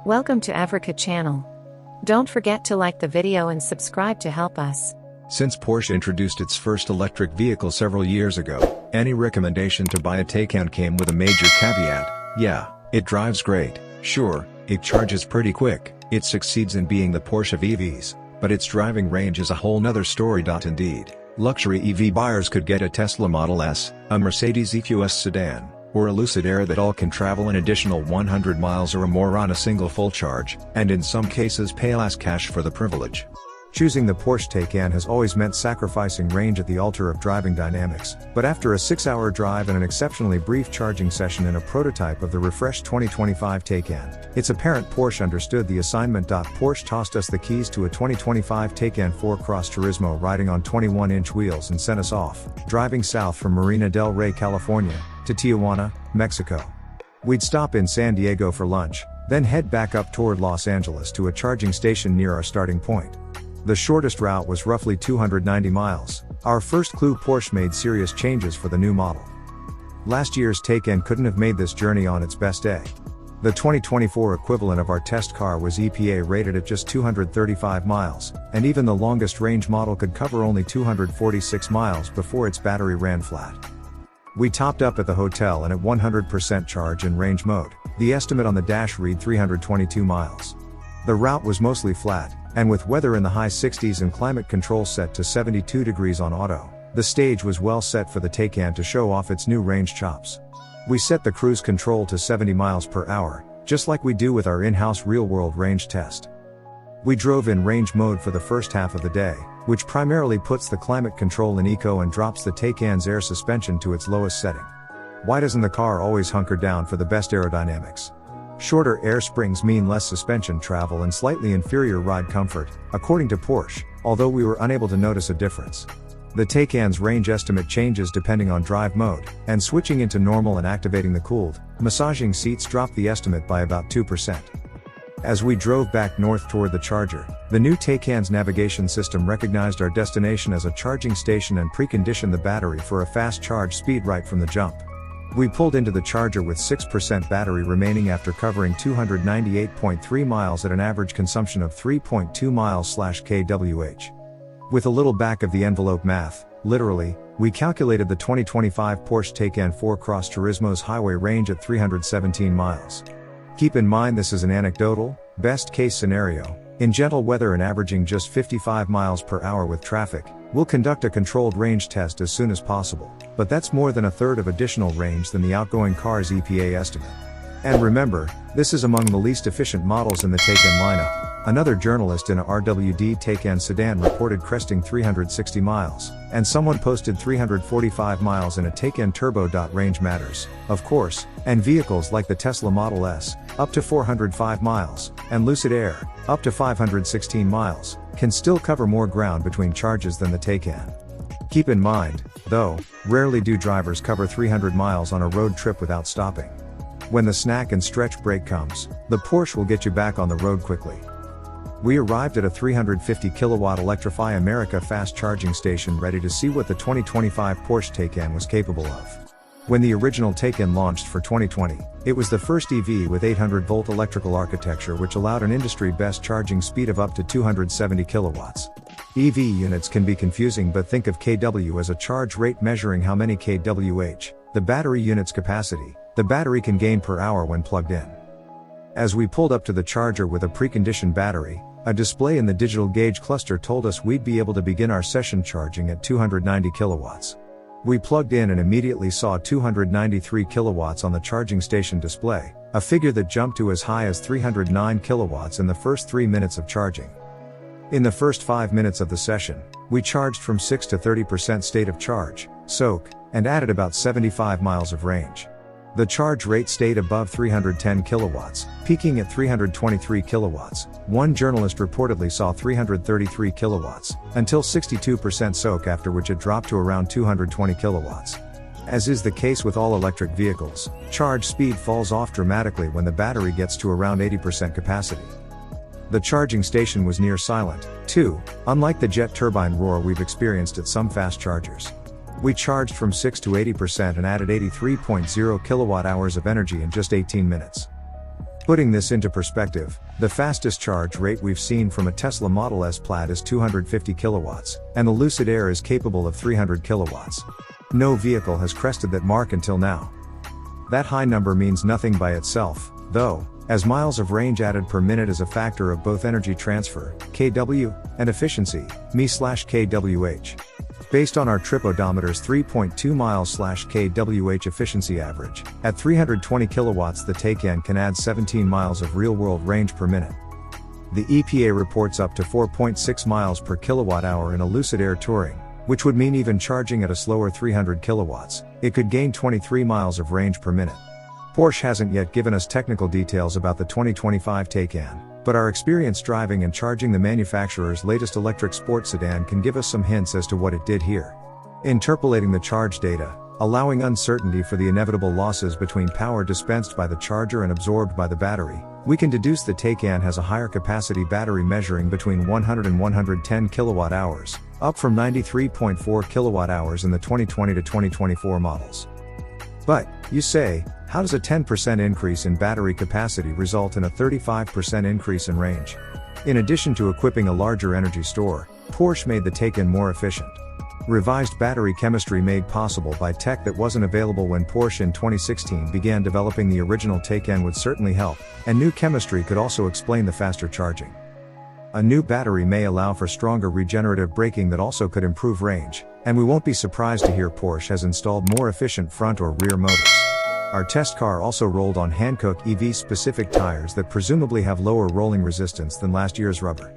Welcome to Africa channel. Don't forget to like the video and subscribe to help us. Since Porsche introduced its first electric vehicle several years ago, any recommendation to buy a Taycan came with a major caveat. Yeah, it drives great, sure, it charges pretty quick, it succeeds in being the Porsche of EVs, but its driving range is a whole nother story. Indeed, luxury EV buyers could get a Tesla Model S, a Mercedes EQS sedan, or a Lucid Air that all can travel an additional 100 miles or more on a single full charge, and in some cases pay less cash for the privilege. Choosing the Porsche Taycan has always meant sacrificing range at the altar of driving dynamics, but after a 6-hour drive and an exceptionally brief charging session in a prototype of the refreshed 2025 Taycan, it's apparent Porsche understood the assignment. Porsche tossed us the keys to a 2025 Taycan 4 Cross Turismo riding on 21-inch wheels and sent us off, driving south from Marina del Rey, California, to Tijuana, Mexico. We'd stop in San Diego for lunch, then head back up toward Los Angeles to a charging station near our starting point. The shortest route was roughly 290 miles. Our first clue: Porsche made serious changes for the new model. Last year's Taycan couldn't have made this journey on its best day. The 2024 equivalent of our test car was EPA rated at just 235 miles, and even the longest range model could cover only 246 miles before its battery ran flat. We topped up at the hotel and at 100% charge and range mode, the estimate on the dash read 322 miles. The route was mostly flat, and with weather in the high 60s and climate control set to 72 degrees on auto, the stage was well set for the Taycan to show off its new range chops. We set the cruise control to 70 miles per hour, just like we do with our in-house real-world range test. We drove in range mode for the first half of the day, which primarily puts the climate control in eco and drops the Taycan's air suspension to its lowest setting. Why doesn't the car always hunker down for the best aerodynamics? Shorter air springs mean less suspension travel and slightly inferior ride comfort, according to Porsche, although we were unable to notice a difference. The Taycan's range estimate changes depending on drive mode, and switching into normal and activating the cooled, massaging seats dropped the estimate by about 2%. As we drove back north toward the charger, the new Taycan's navigation system recognized our destination as a charging station and preconditioned the battery for a fast charge speed right from the jump. We pulled into the charger with 6% battery remaining after covering 298.3 miles at an average consumption of 3.2 miles/kWh. With a little back of the envelope math, literally, we calculated the 2025 Porsche Taycan 4 Cross Turismo's highway range at 317 miles. Keep in mind this is an anecdotal, best case scenario. In gentle weather and averaging just 55 miles per hour with traffic, we'll conduct a controlled range test as soon as possible, but that's more than a third of additional range than the outgoing car's EPA estimate. And remember, this is among the least efficient models in the Taycan lineup. Another journalist in a RWD Taycan sedan reported cresting 360 miles, and someone posted 345 miles in a Taycan Turbo. Range matters, of course, and vehicles like the Tesla Model S, up to 405 miles, and Lucid Air, up to 516 miles, can still cover more ground between charges than the Taycan. Keep in mind, though, rarely do drivers cover 300 miles on a road trip without stopping. When the snack and stretch break comes, the Porsche will get you back on the road quickly. We arrived at a 350 kilowatt Electrify America fast charging station ready to see what the 2025 Porsche Taycan was capable of. When the original Taycan launched for 2020, it was the first EV with 800-volt electrical architecture which allowed an industry-best charging speed of up to 270 kilowatts. EV units can be confusing, but think of kW as a charge rate measuring how many kWh, the battery unit's capacity, the battery can gain per hour when plugged in. As we pulled up to the charger with a preconditioned battery, a display in the digital gauge cluster told us we'd be able to begin our session charging at 290 kilowatts. We plugged in and immediately saw 293 kilowatts on the charging station display, a figure that jumped to as high as 309 kilowatts in the first 3 minutes of charging. In the first 5 minutes of the session, we charged from 6 to 30% state of charge, soak, and added about 75 miles of range. The charge rate stayed above 310 kilowatts, peaking at 323 kilowatts. One journalist reportedly saw 333 kilowatts, until 62% soak, after which it dropped to around 220 kilowatts. As is the case with all electric vehicles, charge speed falls off dramatically when the battery gets to around 80% capacity. The charging station was near silent, too, unlike the jet turbine roar we've experienced at some fast chargers. We charged from 6 to 80% and added 83.0 kilowatt hours of energy in just 18 minutes. Putting this into perspective, the fastest charge rate we've seen from a Tesla Model S Plaid is 250 kilowatts, and the Lucid Air is capable of 300 kilowatts. No vehicle has crested that mark until now. That high number means nothing by itself, though, as miles of range added per minute is a factor of both energy transfer, kW, and efficiency, mi/kWh. Based on our trip odometer's 3.2 miles/kWh efficiency average, at 320 kilowatts the Taycan can add 17 miles of real-world range per minute. The EPA reports up to 4.6 miles per kilowatt hour in a Lucid Air Touring, which would mean even charging at a slower 300 kilowatts, it could gain 23 miles of range per minute. Porsche hasn't yet given us technical details about the 2025 Taycan, but our experience driving and charging the manufacturer's latest electric sports sedan can give us some hints as to what it did here. Interpolating the charge data, allowing uncertainty for the inevitable losses between power dispensed by the charger and absorbed by the battery, we can deduce the Taycan has a higher capacity battery measuring between 100 and 110 kilowatt hours, up from 93.4 kilowatt hours in the 2020 to 2024 models. But, you say, how does a 10% increase in battery capacity result in a 35% increase in range? In addition to equipping a larger energy store, Porsche made the Taycan more efficient. Revised battery chemistry made possible by tech that wasn't available when Porsche in 2016 began developing the original Taycan would certainly help, and new chemistry could also explain the faster charging. A new battery may allow for stronger regenerative braking that also could improve range, and we won't be surprised to hear Porsche has installed more efficient front or rear motors. Our test car also rolled on Hankook EV-specific tires that presumably have lower rolling resistance than last year's rubber.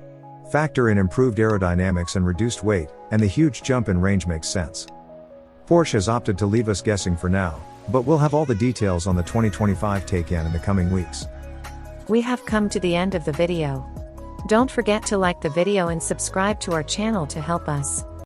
Factor in improved aerodynamics and reduced weight, and the huge jump in range makes sense. Porsche has opted to leave us guessing for now, but we'll have all the details on the 2025 Taycan in the coming weeks. We have come to the end of the video. Don't forget to like the video and subscribe to our channel to help us.